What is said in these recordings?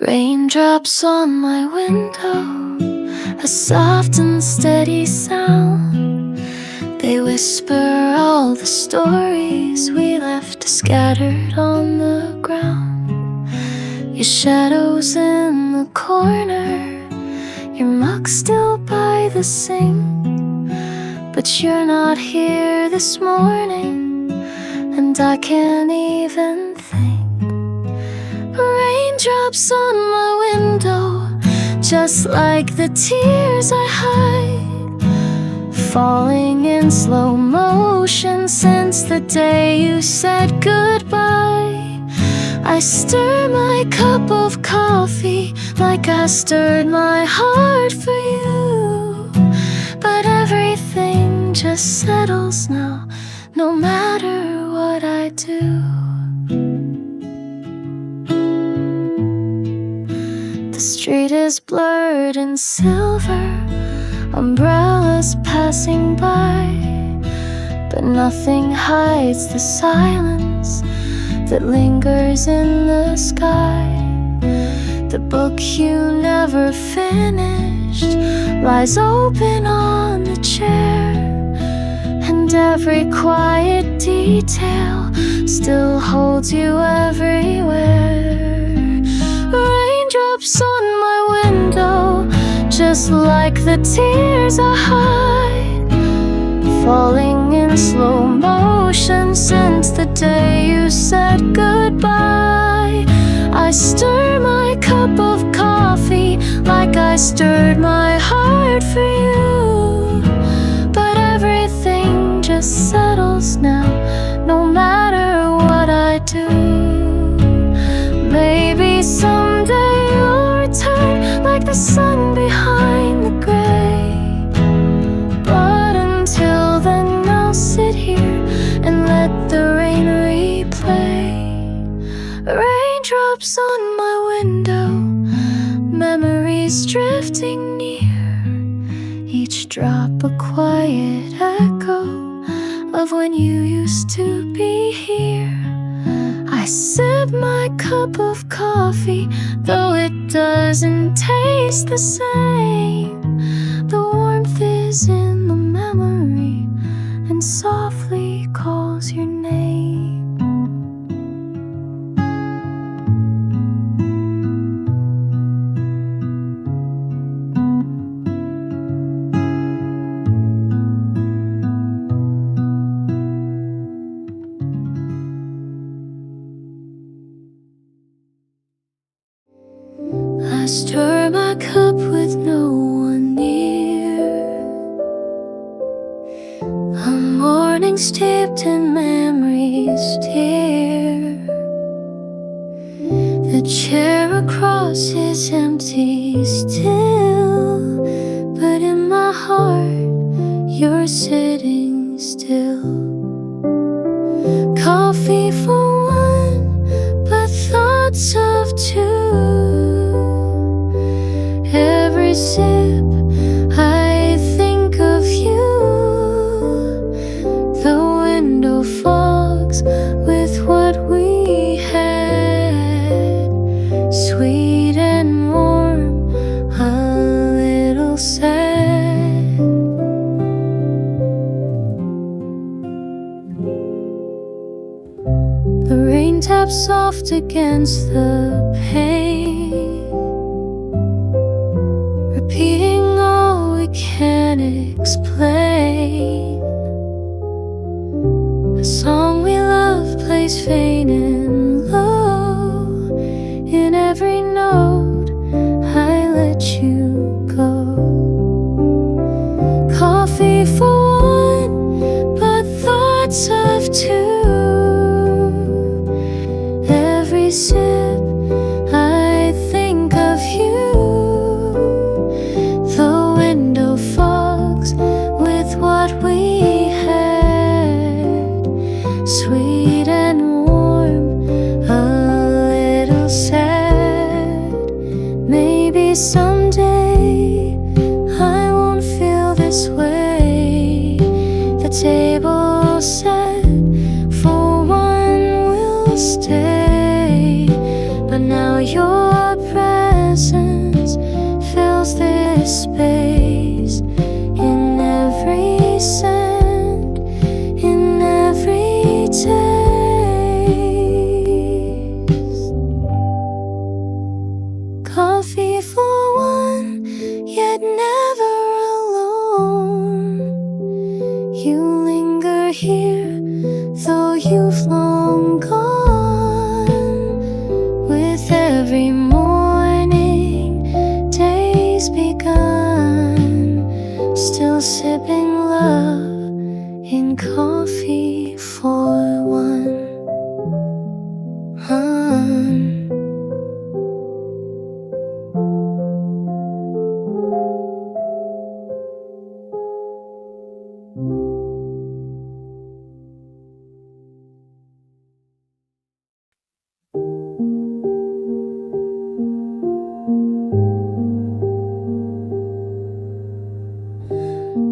Raindrops on my window, a soft and steady sound. They whisper all the stories we left scattered on the ground. Your shadows in the corner, your mug still by the sink. But you're not here this morning, and I can't even think. Raindrops on my window, just like the tears I hide, falling in slow motion since the day you said goodbye. I stir my cup of coffee like I stirred my heart for you, but everything just settles now, no matter what I do. The street is blurred in silver, umbrellas passing by, but nothing hides the silence that lingers in the sky. The book you never finished lies open on the chair, and every quiet detail still holds you everywhere. Raindrops on my window, just like the tears I hide, falling in slow motion since the day you said goodbye. I stir my cup of coffee like I stirred my heart for you, but everything just settles now, no matter what I do. Maybe someday you'll return like the sun behind the gray, but until then I'll sit here and let the rain replay. Raindrops on my window, memories drifting near, each drop a quiet echo of when you used to be here. I sip my cup of coffee, though it doesn't taste the same. The warmth is in the memory and softly calls your name. I stir my cup with no one near, a morning steeped in memories dear. The chair across is empty still, but in my heart you're sitting still. Coffee for one, but thoughts of two. Every sip I think of you. The window fogs with what we had, sweet and warm, a little sad. The rain taps soft against the pane, repeating all we can't explain. A song we love plays faint and low. In every note I let you go. Coffee for one, but thoughts of two. Every sip I think of you. The window fogs with what we had, sweet and warm, a little sad. Maybe someday I won't feel this way. The table set stay, but now you're present. space, in every scent, in every taste. Coffee for one, yet never alone. You linger here, though you've long gone. With every morning, day's begun. Still sipping love in coffee for one.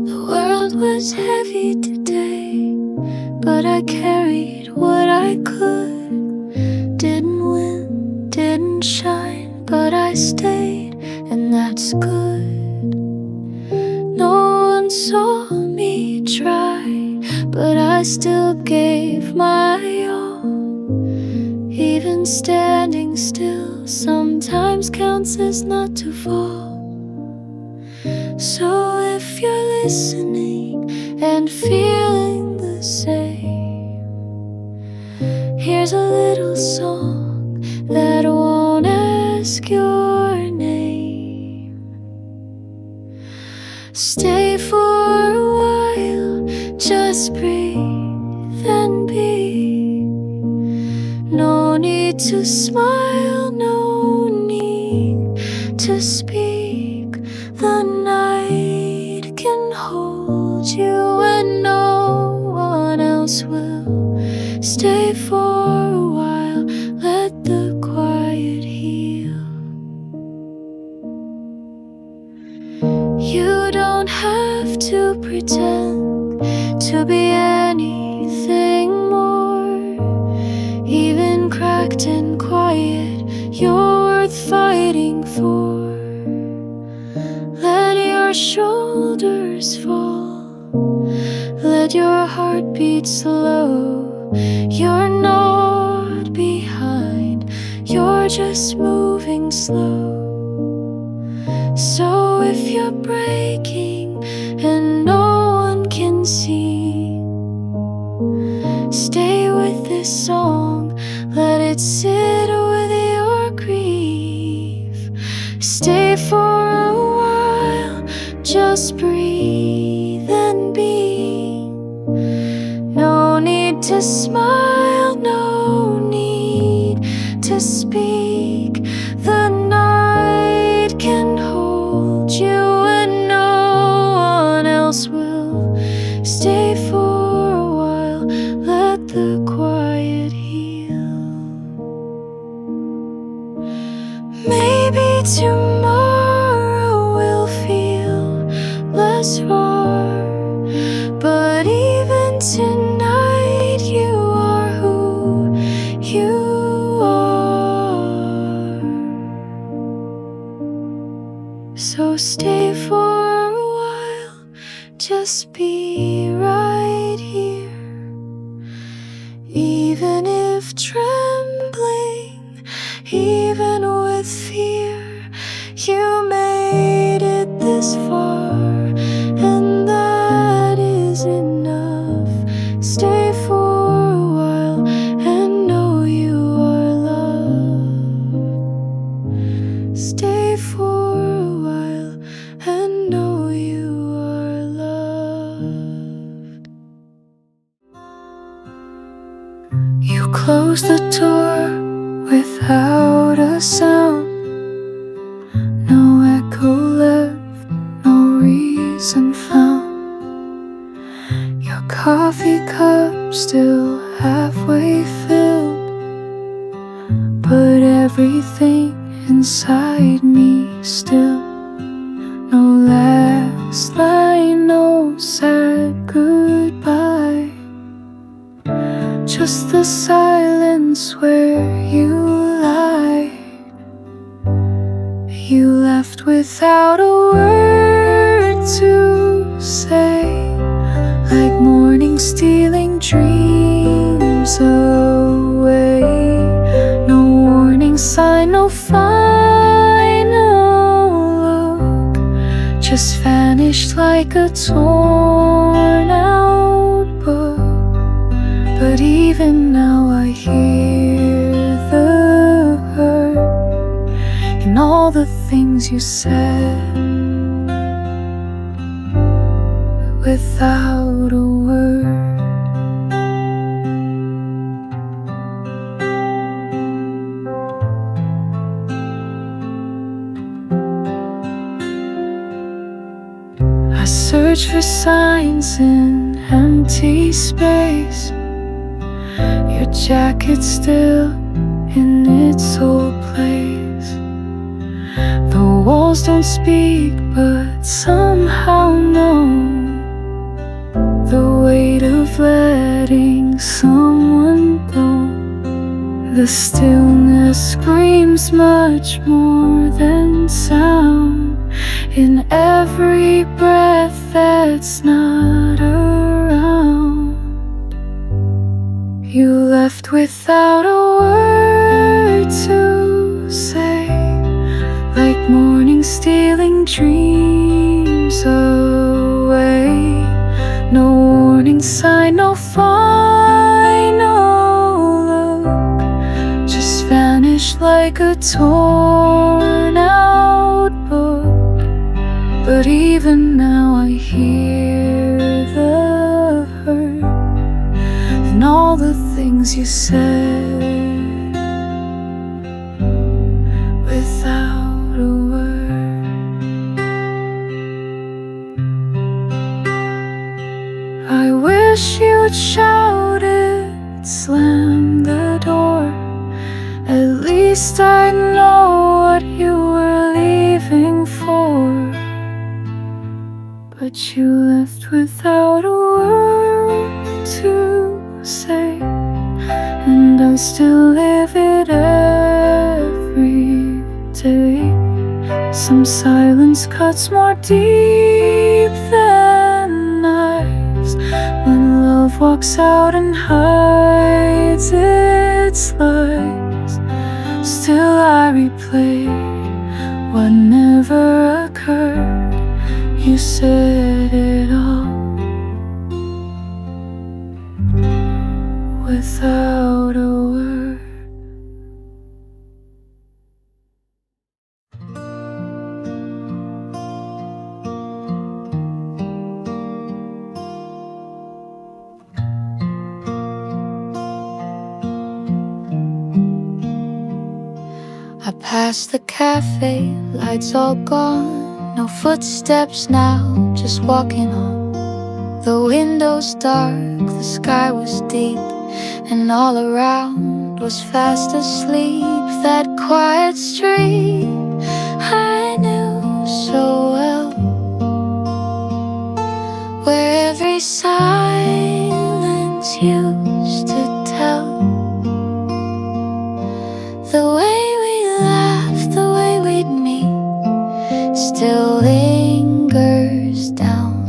The world was heavy today, but I carried what I could. Didn't win, didn't shine, but I stayed, and that's good. No one saw me try, but I still gave my all. Even standing still sometimes counts as not to fall. So if you're listening and feeling the same, here's a little song that won't ask your name. Stay for a while, just breathe and be. No need to smile, no need to speak. The night can hold you and no one else will. Stay for a while, let the quiet heal. You don't have to pretend to be anything more. Even cracked and quiet, you're worth fighting for. Let your shoulders fall, let your heart beat slow. You're not behind, you're just moving slow. So if you're breaking and no one can see, stay with this song, let it sit with your grief. Stay for a while, just breathe and be. No need to smile, no need to speak. The night can hold you and no one else will. Stay for a while, let the quiet heal. Maybe tomorrow will feel less far, but even tonight you are who you are. So stay for a while, just be right here. Even if trembling, even with fear, you made it this far, and that is enough. Stay for a while and know you are loved. Stay for a while and know you are loved. You close the door without a sound. No echo left, no reason found. Your coffee cup still halfway filled, but everything inside me still. No last line, no sad goodbye, just the silence where you lie. You left without a word to say, like morning stealing dreams away. No warning sign, no final look, just vanished like a torn out book. But even now I hear the hurt in all the things you said without a word. I search for signs in empty space. Your jacket still in its old place. The walls don't speak but somehow know the weight of letting someone go. The stillness screams much more than sound in every breath that's not around. You left without a word to say, like morning stealing dreams away. No warning sign, no final look, just vanished like a torn out book. But even now I hear the hurt in all the things you said without a word. I wish you'd shout it, slam the door. At least I'd know what you were leaving for. But you left without a word to say, and I still live it every day. Some silence cuts more deep than knives when love walks out and hides its lies. Still I replay what never occurred. You said it all without a word. I passed the cafe, lights all gone. No footsteps now, just walking on. The windows dark, the sky was deep, and all around was fast asleep. That quiet street I knew so well, where every silence used to tell the way we laughed, the way we'd meet, still lingers down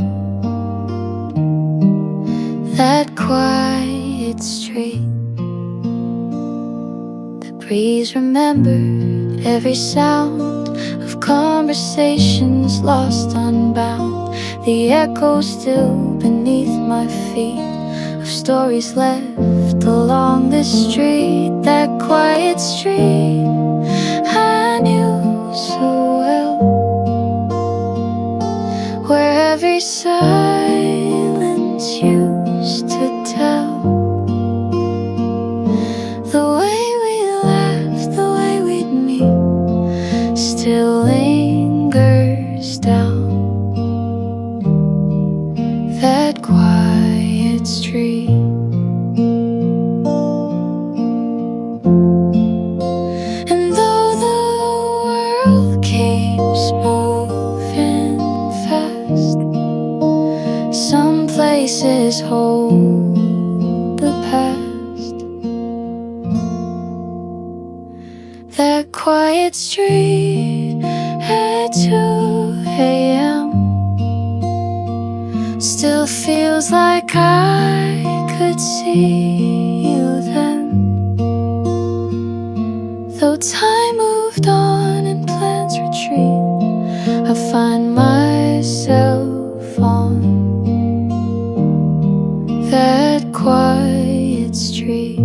that quiet street. The breeze remembered every sound of conversations lost unbound. The echo still beneath my feet of stories left along the street. That quiet street I knew so well, where every silence used to tell the way we laughed, the way we'd meet, still lingers down that quiet street. And though the world keeps moving fast, some places hold the past. That quiet street at 2 a.m. Still feels like I could see you then. Though time moved on and plans retreat, I find myself on that quiet street.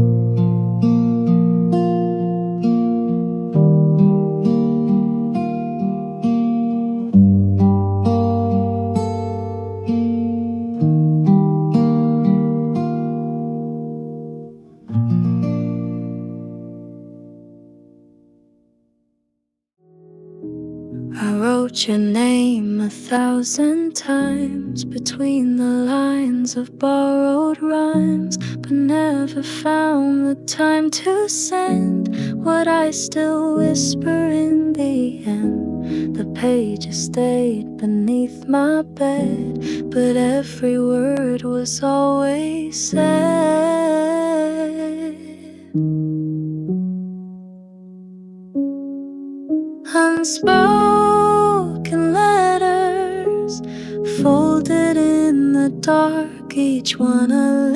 I wrote your name 1,000 times between the lines of borrowed rhymes, but never found the time to send what I still whisper in the end. The pages stayed beneath my bed, but every word was always said. Unspoken letters folded in the dark, each one a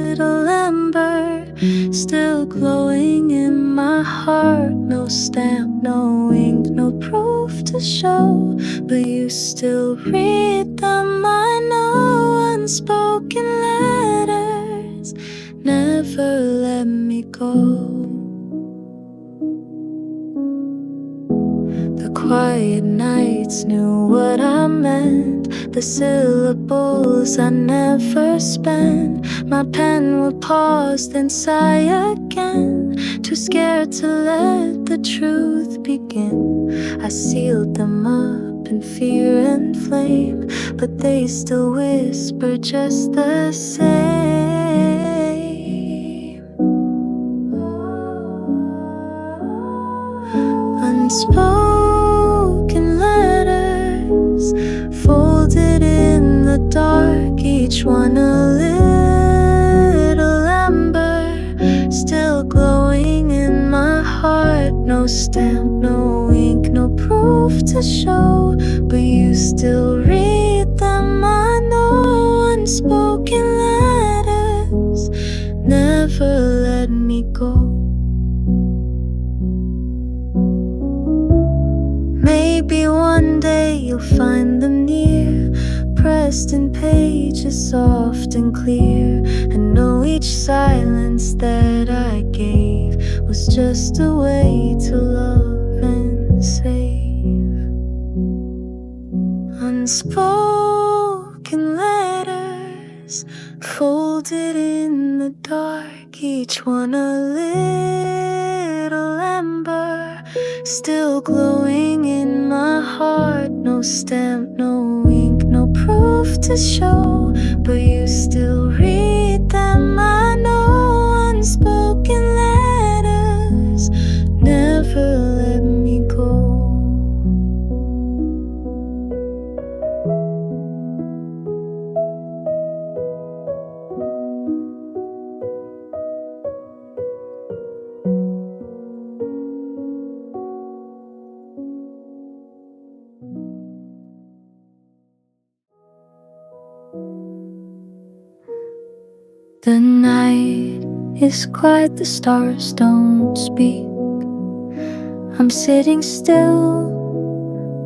little ember still glowing in my heart. No stamp, no ink, no proof to show, but you still read them. I know unspoken letters never let me go. Quiet nights knew what I meant, the syllables I never spent. My pen would pause, then sigh again, too scared to let the truth begin. I sealed them up in fear and flame, but they still whisper just the same. Unspoken letters folded in the dark, each one a little ember still glowing in my heart. No stamp, no ink, no proof to show, but you still read them. I know unspoken letters never let me go. Maybe one day you'll find them near, pressed in pages soft and clear, and know each silence that I gave was just a way to love and save. Unspoken letters folded in the dark, each one a little ember still glowing in my heart. No stamp, no ink, no proof to show, but you still read them. I know unspoken letters never let me go. The night is quiet, the stars don't speak. I'm sitting still,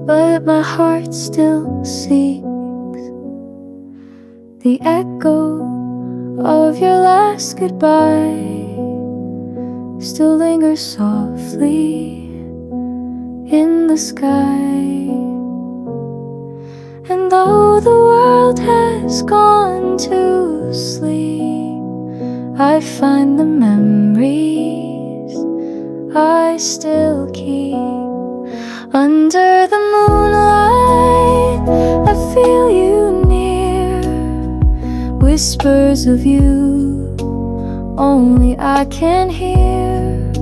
but my heart still seeks the echo of your last goodbye. Still lingers softly in the sky. And though the world has gone to sleep, I find the memories I still keep. Under the moonlight, I feel you near. Whispers of you only I can hear.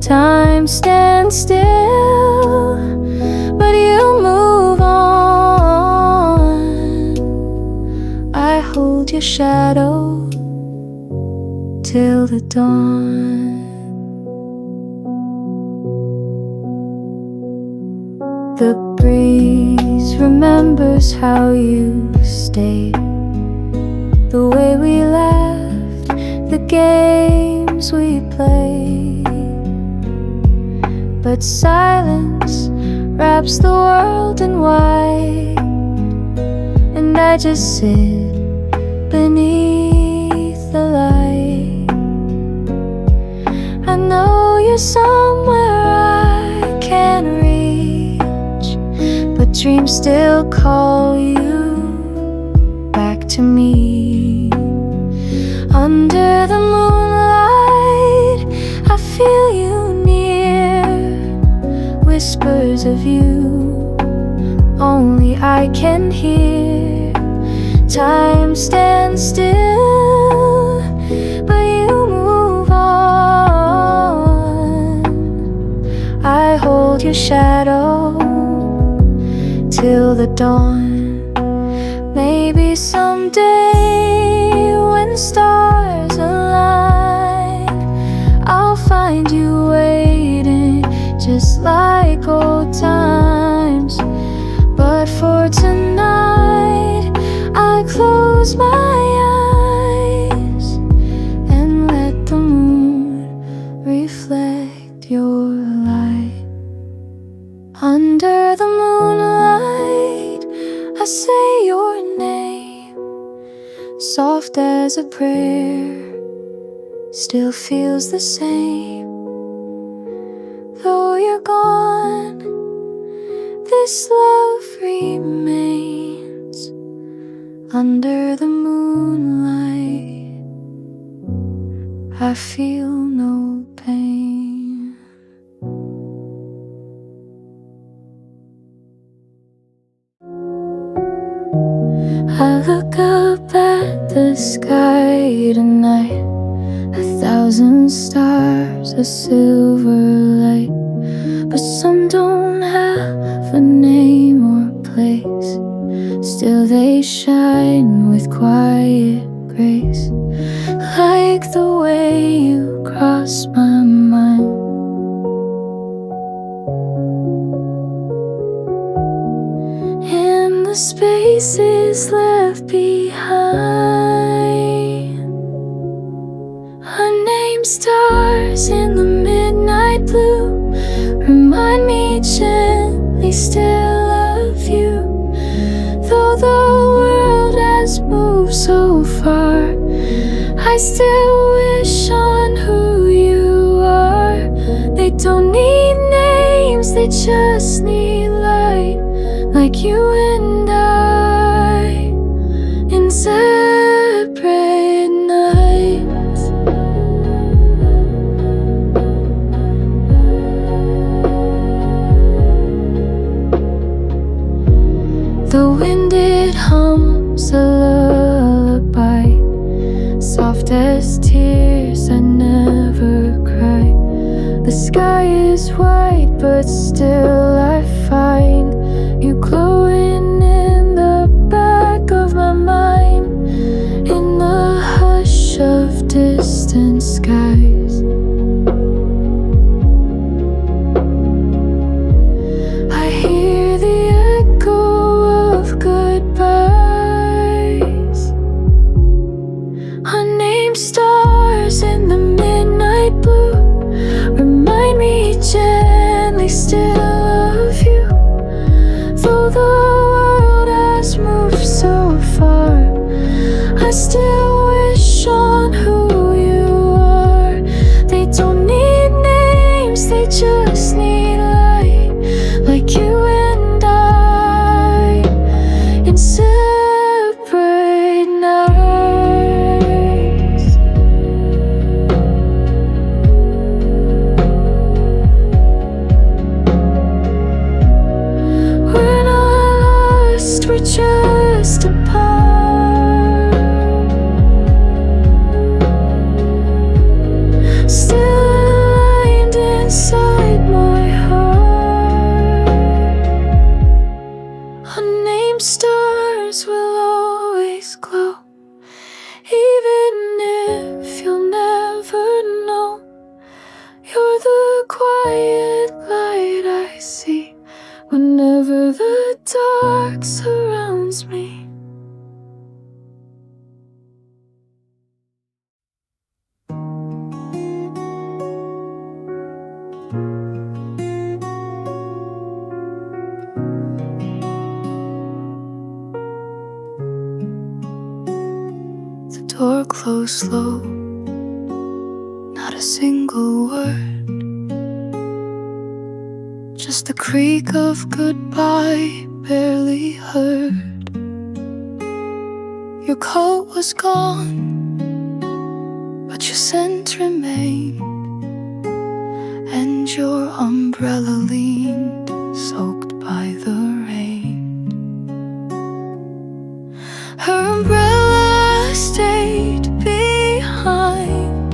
Time stands still, but you move on. I hold your shadow till the dawn. The breeze remembers how you stayed, the way we laughed, the games we played. But silence wraps the world in white, and I just sit beneath the light. I know you're somewhere I can't reach, but dreams still call you back to me. Under the moonlight, I feel you near, whispers of you only I can hear. Time stands still, but you move on. I hold your shadow till the dawn. Maybe someday when stars align, I'll find you waiting just like old times. But for tonight, I close my eyes and let the moon reflect your light. Under the moonlight, I say your name, soft as a prayer, still feels the same. Though you're gone, this love remains. Under the moonlight, I feel no pain. I look up at the sky tonight, 1,000 stars, a silver light, but some don't have a name or place. Still they shine with quiet grace, like the way you cross my mind. In the spaces left behind, unnamed stars in the midnight blue remind me gently still of you. Though the world has moved so far, I still wish on who you are. They don't need names, they just need light, like you and I, in separate nights. The wind, it hums a lullaby, soft as tears, I never cry. The sky is white, but still I find you glowing in the back of my mind, in the hush of distant skies. I hear the echo of goodbyes, unnamed stars in the midnight blue remind me gently still dark surrounds me. The door closed slow, not a single word, just the creak of goodbye, barely heard. Your coat was gone, but your scent remained, and your umbrella leaned, soaked by the rain. Her umbrella stayed behind,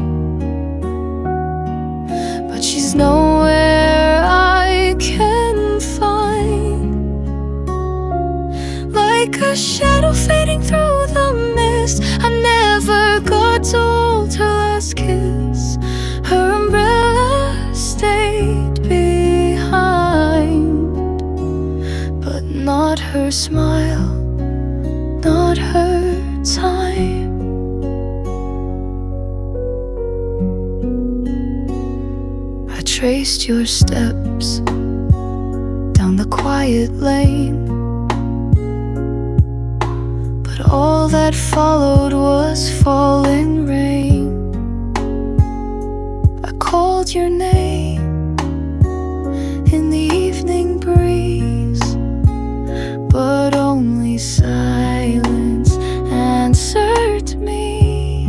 but she's nowhere I can find. Like a shadow fading through the mist, I never got to hold her last kiss. Her umbrella stayed behind, but not her smile, not her time. I traced your steps down the quiet lane, but all that followed was falling rain. I called your name in the evening breeze, but only silence answered me.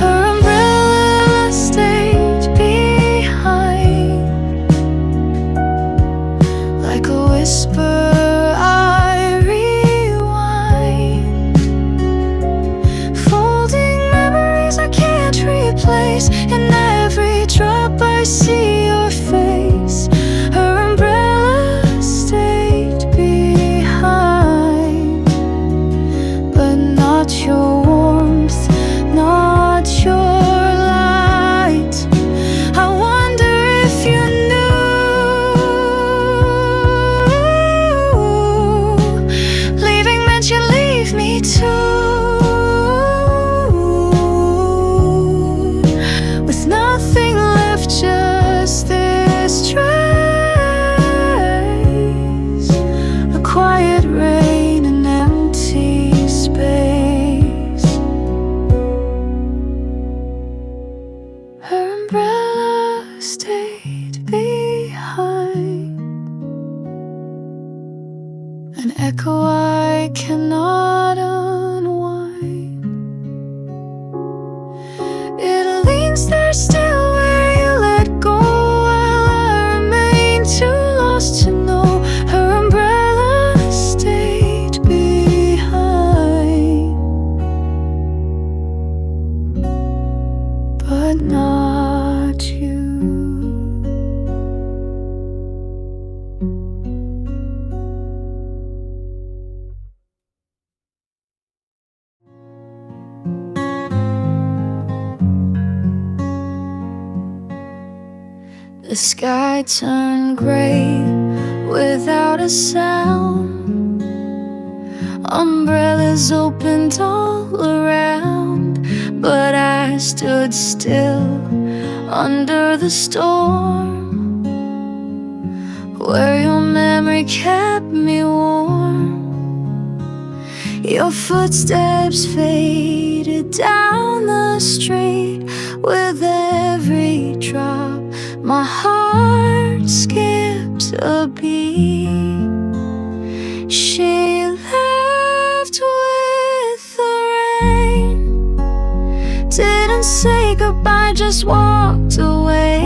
Her umbrella stayed behind, like a whisper I rewind, folding memories I can't replace. In every drop I see your face. Her umbrella stayed behind, but not your warmth, not your light. I wonder if you knew leaving meant you leave me too, with nothing left, just this trace, a quiet rain, an empty space. Her umbrella stayed behind, an echo I cannot unwind. It leans there still where you let go, while I remain too lost to know. Her umbrella stayed behind, but not you. The sky turned gray without a sound. Umbrellas opened all around, but I stood still under the storm, where your memory kept me warm. Your footsteps faded down the street with every drop. My heart skipped a beat. She left with the rain, didn't say goodbye, just walked away.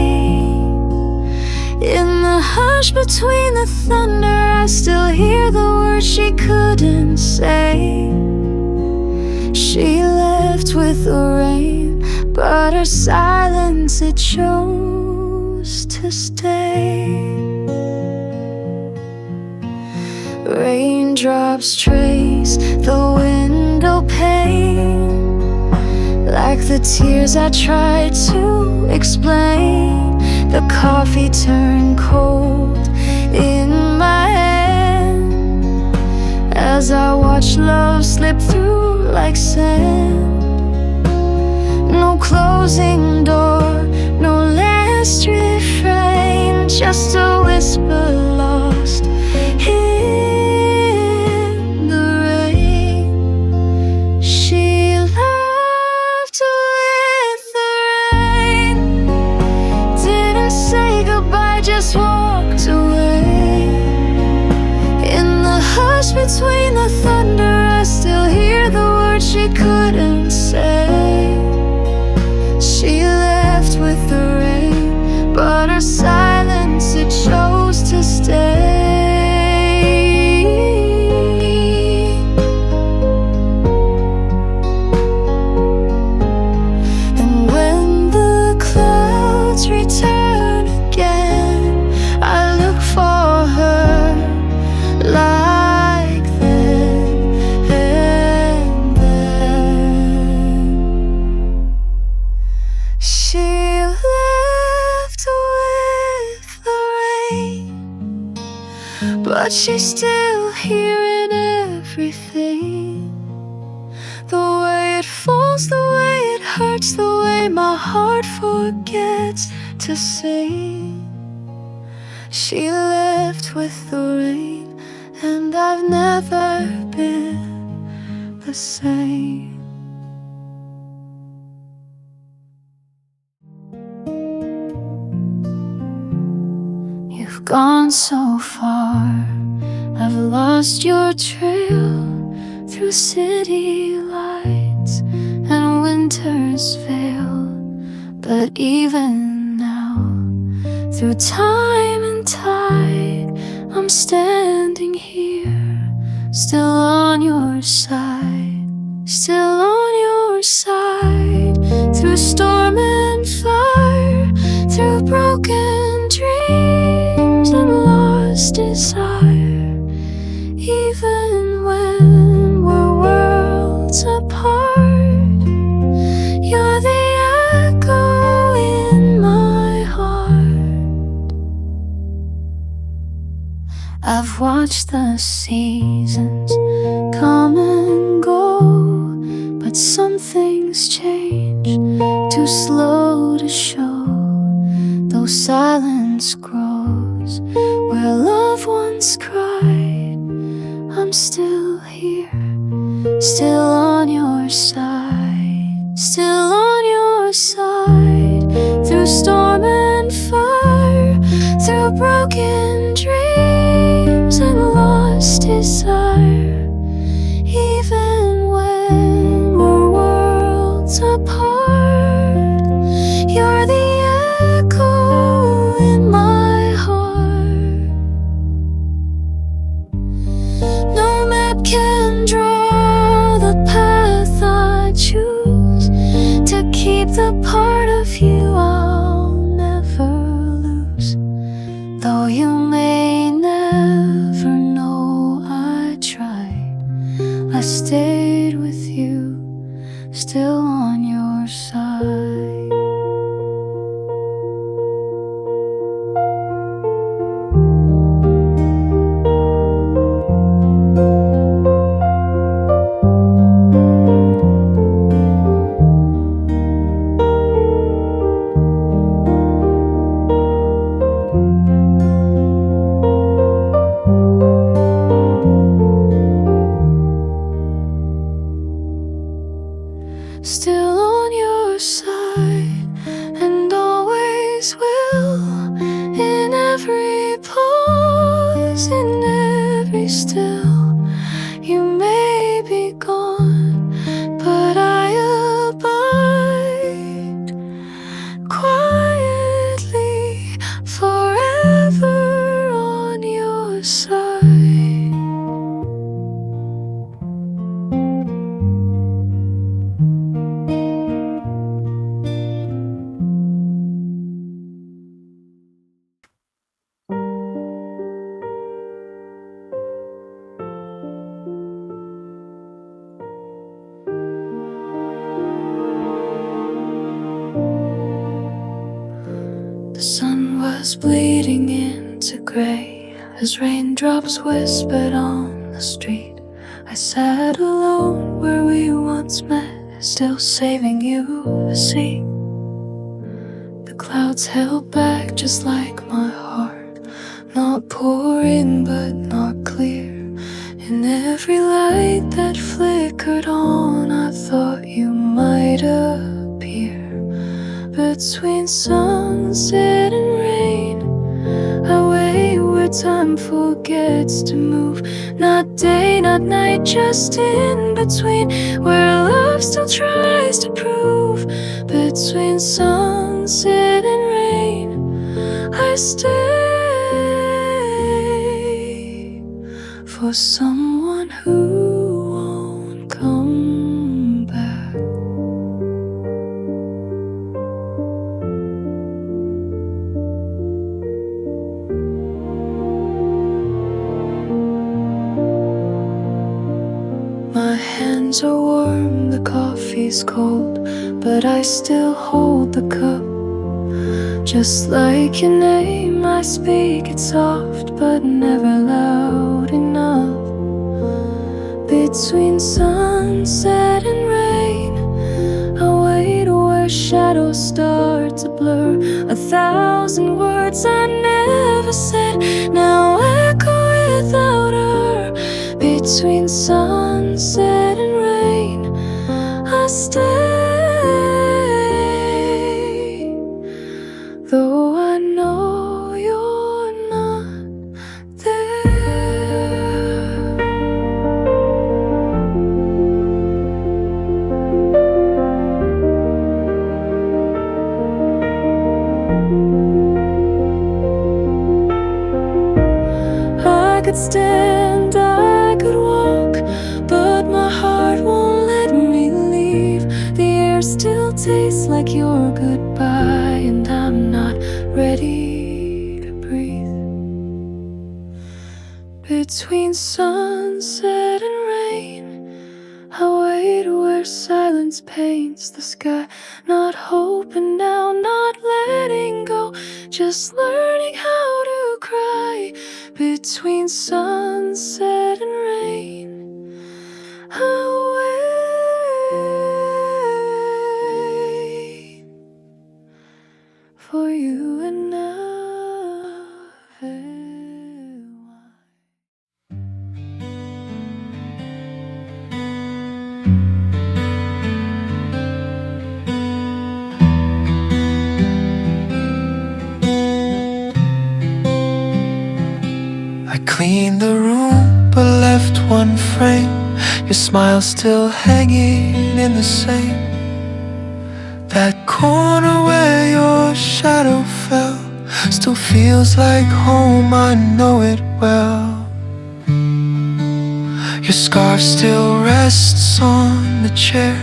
In the hush between the thunder, I still hear the words she couldn't say. She left with the rain, but her silence, it chose to stay. Raindrops trace the window pane, like the tears I tried to explain. The coffee turned cold in my head. as I watch love slip through like sand. No closing door, no last refrain, just a whisper lost in the rain. She left with the rain, didn't say goodbye, just walked away. In the hush between the thunder, I still hear the words she couldn't say. She left with the rain, but her silence, it chose to stay. And when the clouds return again, I look for her like then and then. She left with the rain, but she's still here in everything. The way it falls, the way it hurts, the way my heart forgets to sing. She left with the rain, and I've never been the same. You've gone so far, I've lost your trail through city lights and winter's veil. But even now, through time and tide, I'm standing here, still on your side, still on your side. Through storm and fire, through broken dreams and lost desire, even when we're worlds apart, you're the echo in my heart. I've watched the seasons come and go, but some things change, too slow to show. Though silence grows where love once cried, I'm still here, still on your side, still on your side. Through storm and fire, through broken dreams and lost desire, even when we're worlds apart, you're the echo in my heart. No map can draw the path I choose to keep the part of you I'll never lose. Though you may never know I tried, I stayed with you, still on your side. Still on your side, and always will. In every pause, in every still, you may be gone, but I abide quietly, forever on your side. The sun was bleeding into gray as raindrops whispered on the street. I sat alone where we once met, still saving you the sea. The clouds held back just like my heart, not pouring but not clear. In every light that flickered on, I thought you might appear. Between sunset and rain, I wait where time forgets to move. Not day, not night, just in between, where love still tries to prove. Between sunset and rain, I stay for someone who won't come back. My hands are warm, the coffee's cold, but I still hold the cup. Just like your name, I speak it soft, but never loud enough. Between sunset and rain, I wait where shadows start to blur. 1,000 words I never said now echo without her. Between sunset and rain, I stay. Though I know you're not there. I could stand, I could walk, but my heart won't let me leave. The air still tastes like your goodbye, and I'm not ready to breathe. Between sunset and rain, I wait where silence paints the sky. Not hoping now, not letting go, just learning how to cry. Between sunset and rain, I wait for you and I cleaned the room but left one frame, your smile still hanging in the same. That corner where your shadow fell still feels like home, I know it well. Your scarf still rests on the chair,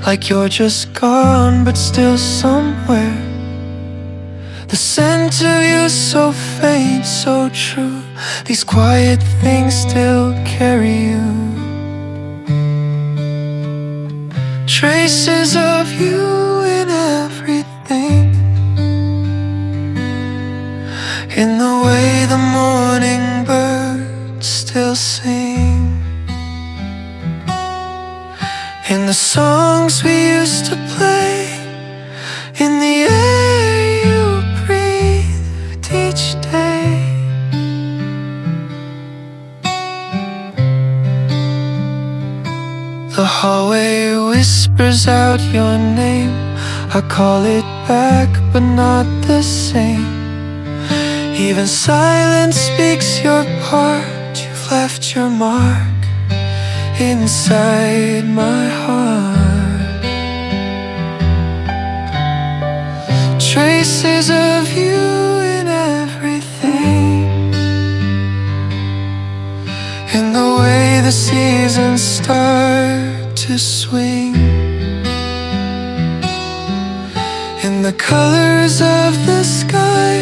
like you're just gone but still somewhere. The scent of you so faint, so true, these quiet things still carry you. Traces of you in everything, in the way the morning birds still sing, in the songs we used to play, in the air you breathed each day. The hallway whispers out your name, I call it back but not the same. Even silence speaks your part, you've left your mark inside my heart. Traces of you in everything, in the way the seasons start to swing, in the colors of the sky,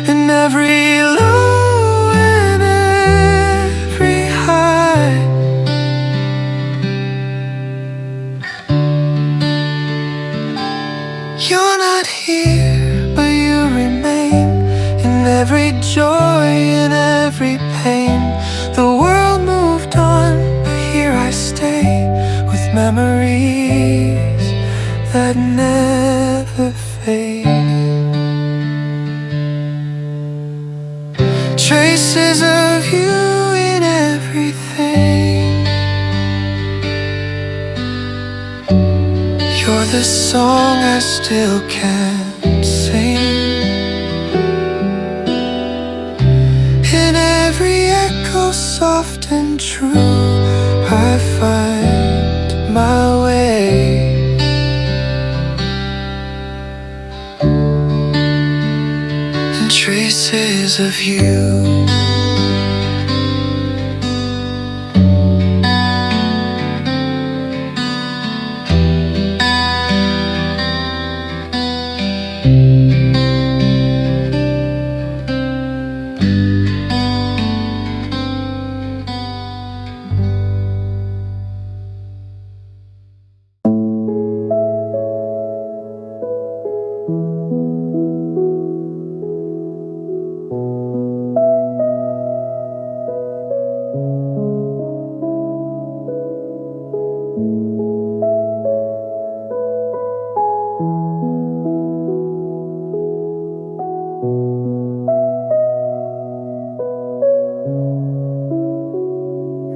in every low and every high. You're not here, but you remain, in every joy, in every pain. The world moved on, but here traces of you in everything. You're the song I still can't sing. In every echo, soft and true, I find my way. And traces of you.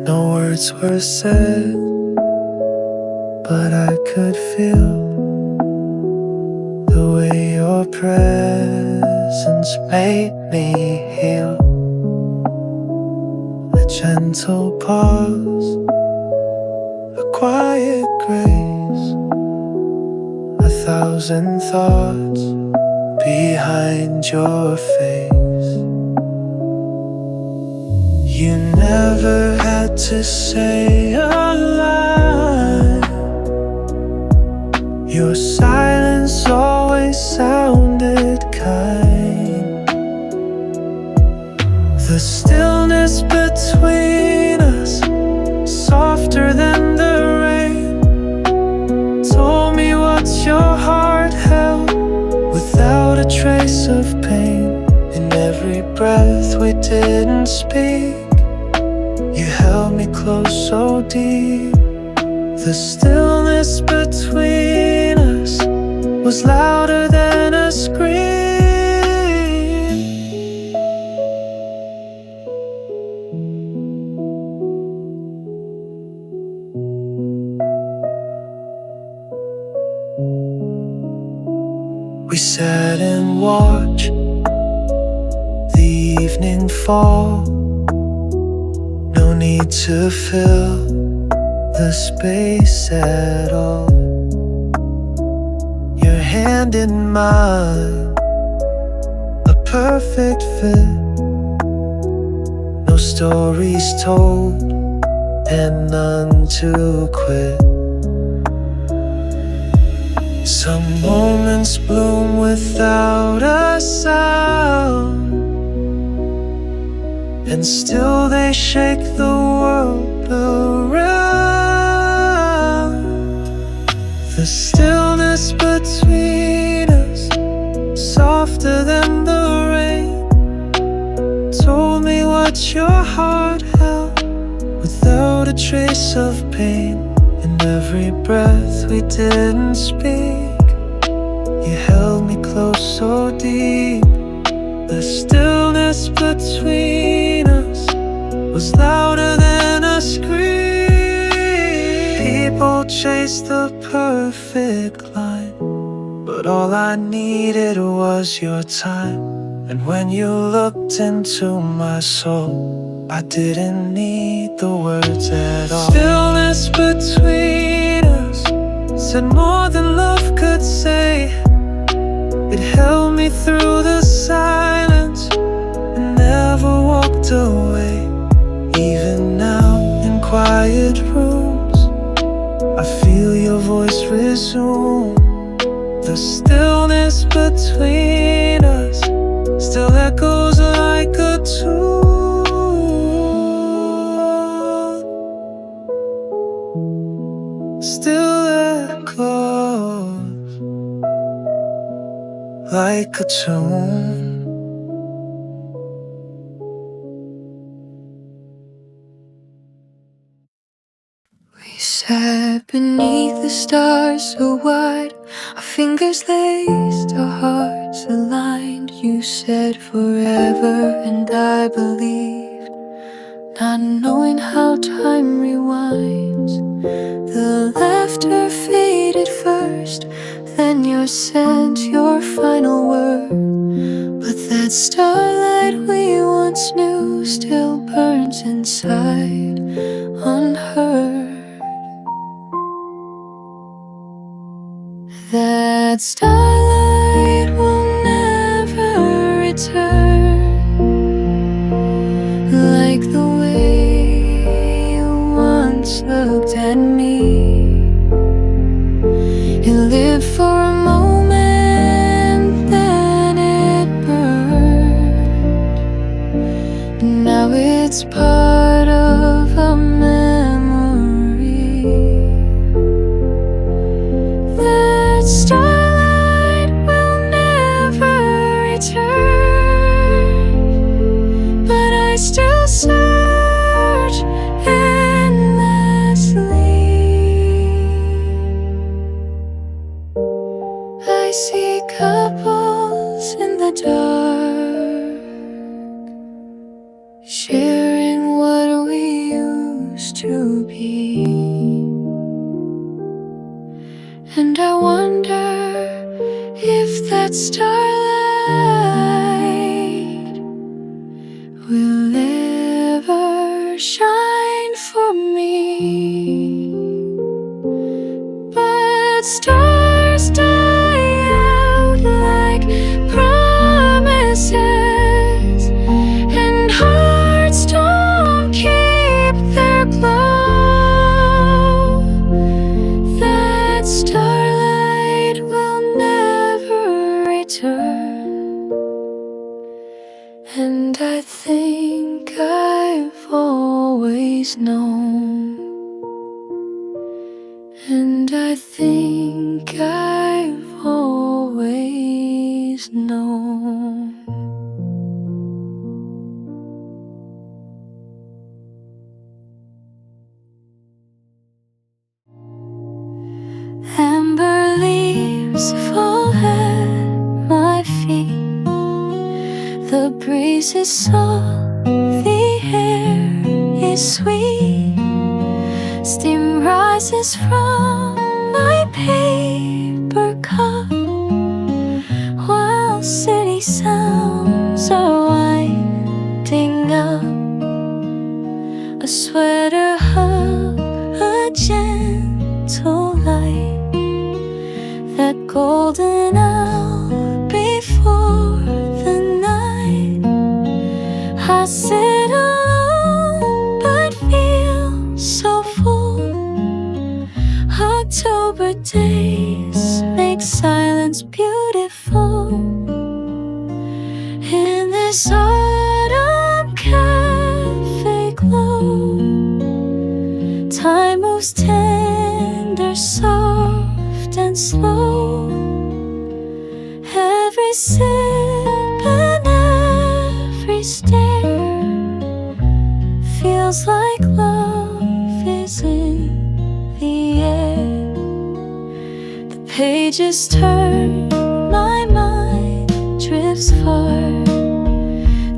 No words were said, but I could feel the way your presence made me heal. A gentle pause, a quiet grace, 1,000 thoughts behind your face. You never had to say a line. Your silence always sounded kind. The stillness between us, softer than the rain, told me what your heart held without a trace of pain. In every breath we didn't speak, you held me close so deep. The stillness between us was louder than a scream. We sat and watched the evening fall. No need to fill the space at all. Your hand in mine, a perfect fit. No stories told and none to quit. Some moments bloom without a sound, and still they shake the world around. The stillness between us, softer than the rain, told me what your heart held without a trace of pain. In every breath we didn't speak, you held me close so deep. The stillness between us was louder than a scream. People chase the perfect line, but all I needed was your time. And when you looked into my soul, I didn't need the words at all. Stillness between us said more than love could say. It held me through the silence and never walked away. Even now in quiet rooms, I feel your voice resume. The stillness between us still echoes like a tune. Still echoes like a tune. We sat beneath the stars so wide, our fingers laced our hearts stars aligned. You said forever and I believed, not knowing how time rewinds. The laughter faded first, then you said your final word. But that starlight we once knew still burns inside, unheard. That starlight will never return, like the way you once looked at me. You lived for a moment, then it burned. Now it's part of a memory. That starlight will never return, but I still search endlessly. I see couples in the dark, sharing what we used to be. And I wonder if that starlight will ever shine for me. But stars die out like promises, and hearts don't keep their glow. That starlight will never return, and I think I've always known. And I think I've always known. Amber leaves fall at my feet. The breeze is soft, the air is sweet. Steam rises from my paper cup, while city sounds are winding up. A sweater hug, a gentle light, that golden hour before the night. I sit alone but feel so full. October days make silence beautiful. In this autumn cafe glow, time moves tender, soft and slow. Every sip and every stare feels like love is in the air. The pages turn, my mind drifts far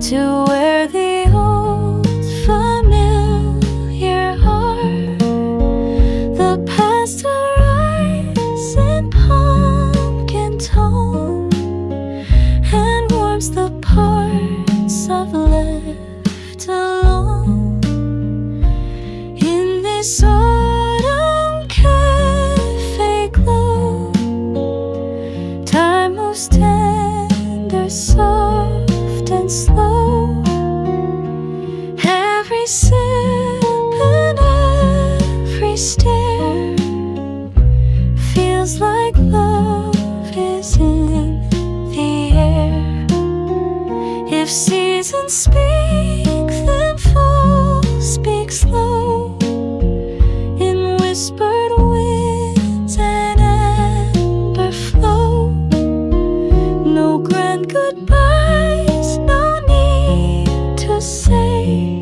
to where the old familiar are. The past arrives in pumpkin tone and warms the parts I've left alone. In this autumn cafe glow, time moves tender, soft and slow. Every sip and every stare feels like love is in the air. If seasons speak, then fall speaks low, in whispered winds and amber flow. No grand goodbyes, no need to say.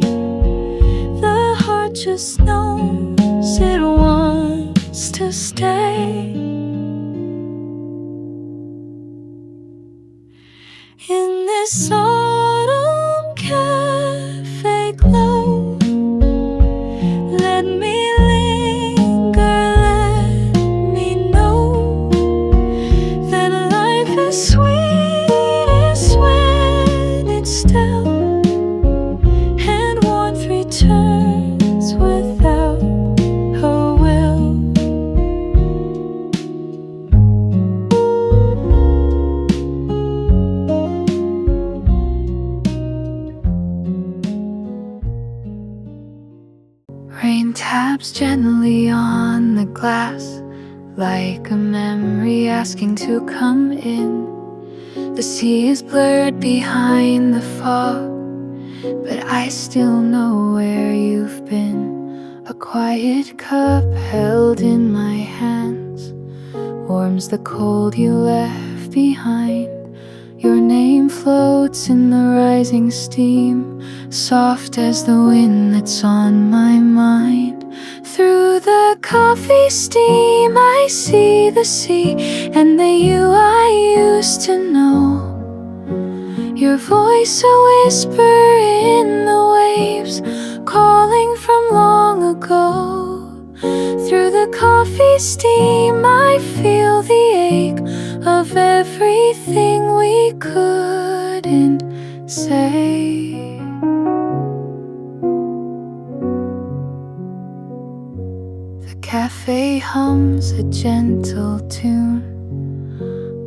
The heart just knows it wants to stay. taps gently on the glass, like a memory asking to come in. The sea is blurred behind the fog, but I still know where you've been. A quiet cup held in my hands warms the cold you left behind. Your name floats in the rising steam, soft as the wind that's on my mind. Through the coffee steam I see the sea and the you I used to know. Your voice a whisper in the waves, calling from long ago. Through the coffee steam I feel the ache of everything we couldn't say. The cafe hums a gentle tune,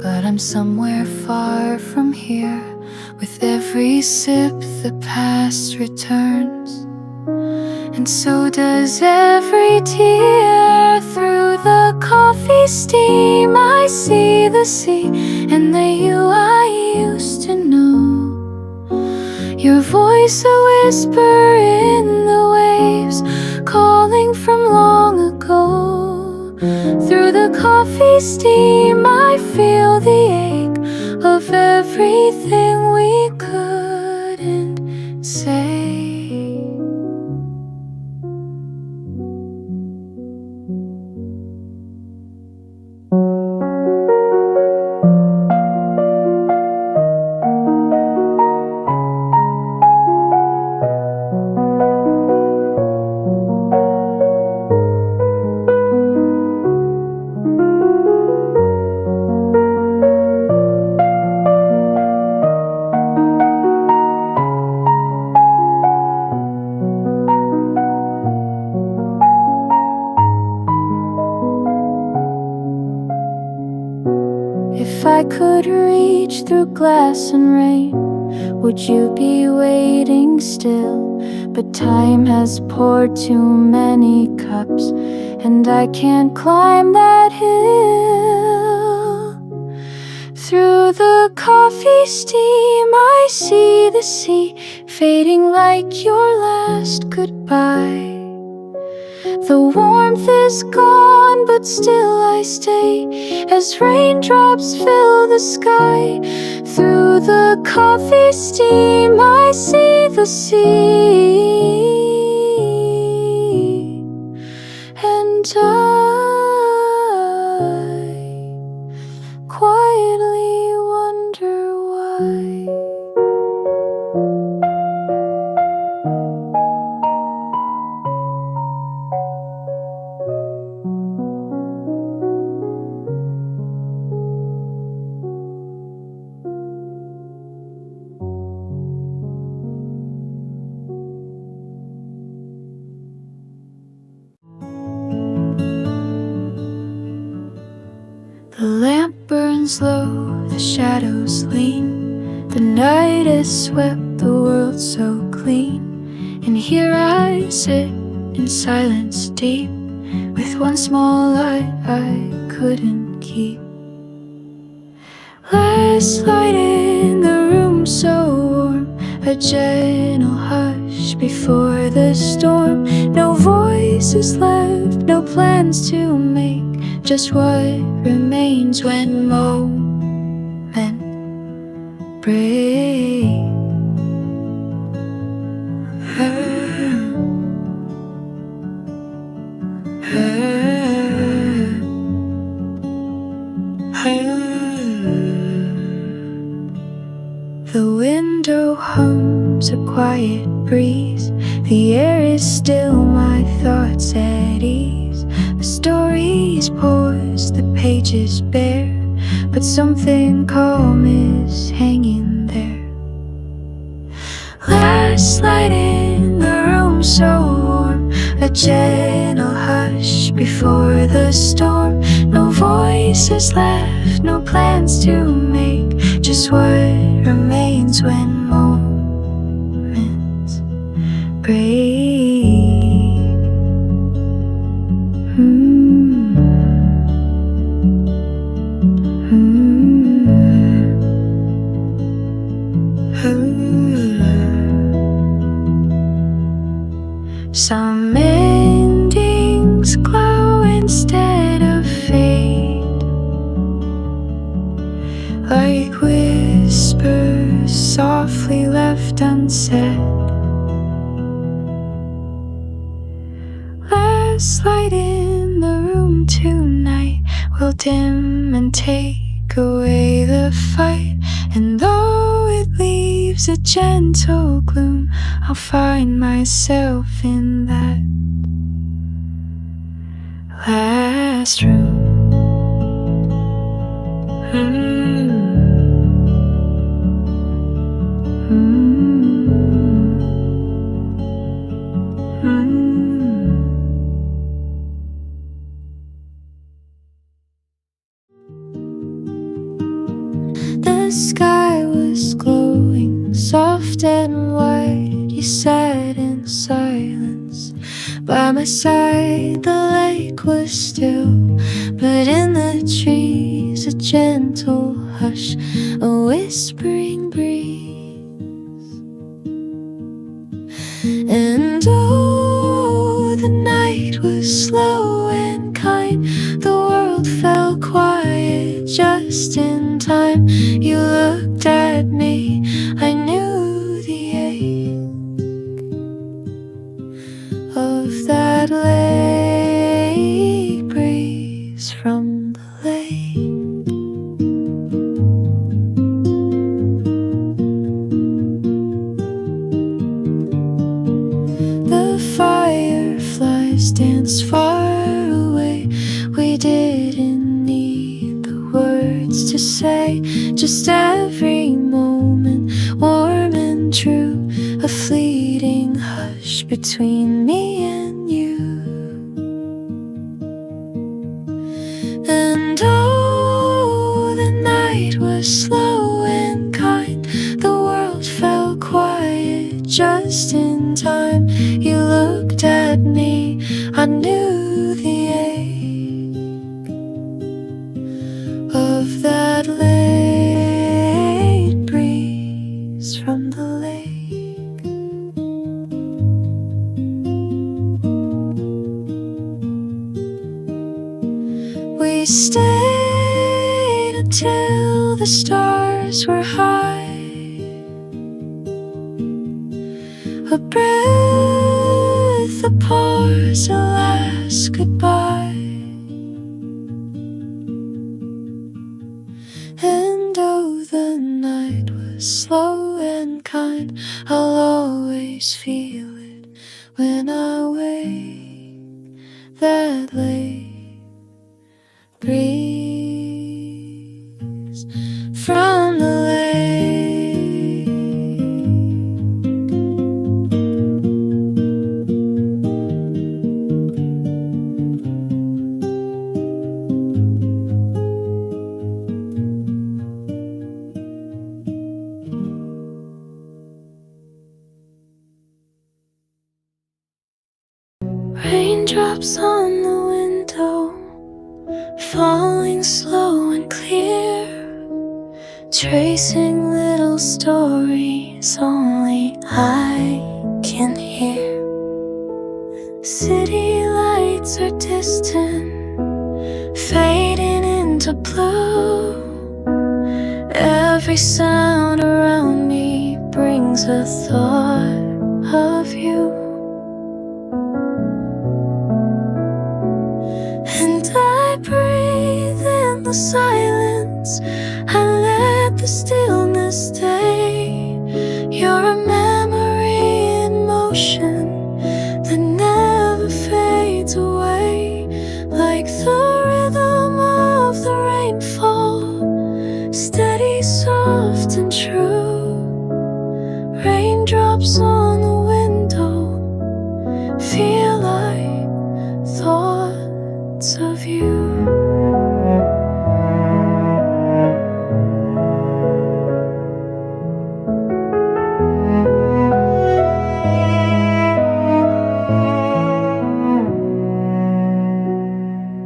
but I'm somewhere far from here. With every sip the past returns, and so does every tear. Through the coffee steam I see the sea and the you I used to know. Your voice a whisper in the waves, calling from long ago. Through the coffee steam I feel the ache of everything we couldn't say. If I could reach through glass and rain, would you be waiting still? But time has poured too many cups, and I can't climb that hill. Through the coffee steam I see the sea, fading like your last goodbye. The warmth is gone, but still I stay as raindrops fill the sky. Through the coffee steam I see the sea, and I quietly wonder why. The lamp burns low, the shadows lean. The night has swept the world so clean, and here I sit in silence deep, with one small light I couldn't keep. Last light in the room so warm, a gentle hush before the storm. No voices left, no plans to make, just what remains when moment break. The window hums a quiet breeze, the air is still, my thoughts at ease. The story's pours, the pages bare, but something calm is hanging there. Last light in the room so warm, a gentle hush before the storm. No voices left, no plans to make, just what remains when moments break. softly left unsaid. Last light in the room tonight will dim and take away the fight, and though it leaves a gentle gloom, I'll find myself in that last room. The sky was glowing, soft and white. You sat in silence by my side. The lake was still, but in the trees a gentle hush, a whispering breeze. And oh, the night was slow and kind. The world fell quiet just in time. You looked at me, I knew the ache of that lake breeze from the lake. The fireflies danced far away. We didn't need the words to say, just every moment warm and true, a fleeting hush between me and you. And oh, the night was slow and kind. The world fell quiet just in time. You looked at me, I knew the ache of that late breeze from the lake. We stayed until the stars were high. A breath, a pause, a last goodbye. And oh, the night was slow and kind. I'll always feel it when I wake. That lake breeze from the lake. Raindrops on the window, falling slow and clear, tracing little stories only I can hear. City lights are distant, fading into blue. Every sound around me brings a thought of you. And I breathe in the silence, I let the stillness stay. You're a memory in motion that never fades away, like the rhythm of the rainfall, steady, soft and true. Raindrops on the window feel like thoughts of you.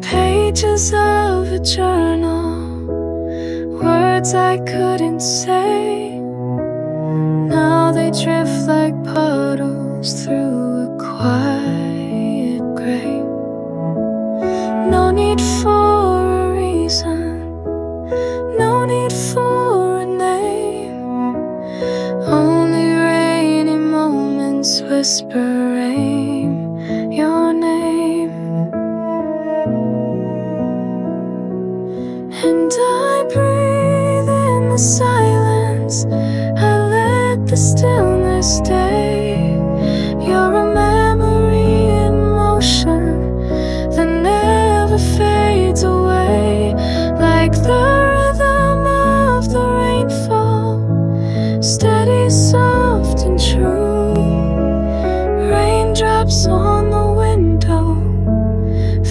Pages of a journal, words I couldn't say. Now they drift like puddles through a quiet grave. No need for a reason, no need for a name. whispering your name. And I breathe in the silence, I let the stillness stay. You're a memory in motion that never fades away, like the rhythm of the rainfall, steady, soft and true. Raindrops on the window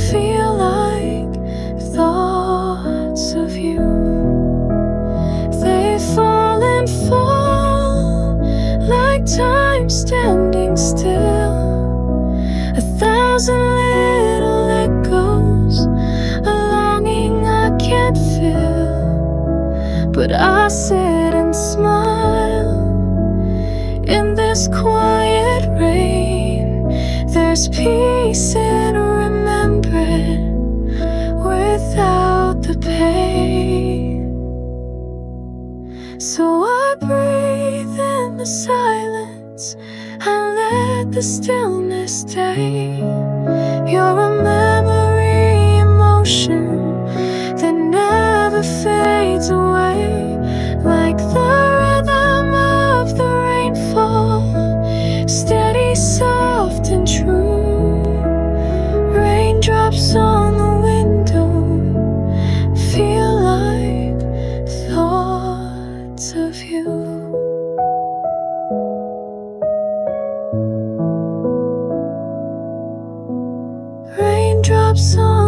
feel like thoughts of you. They fall and fall like time standing still. 1,000 little echoes, a longing I can't feel, but I sit and smile in this quiet rain. There's peace in remembering without the pain. So I breathe in the silence, I let the stillness stay. You're a memory in motion that never fades away, like the rhythm of the rainfall, steady, soft and true. Raindrops on the window feel like thoughts of you. Raindrops on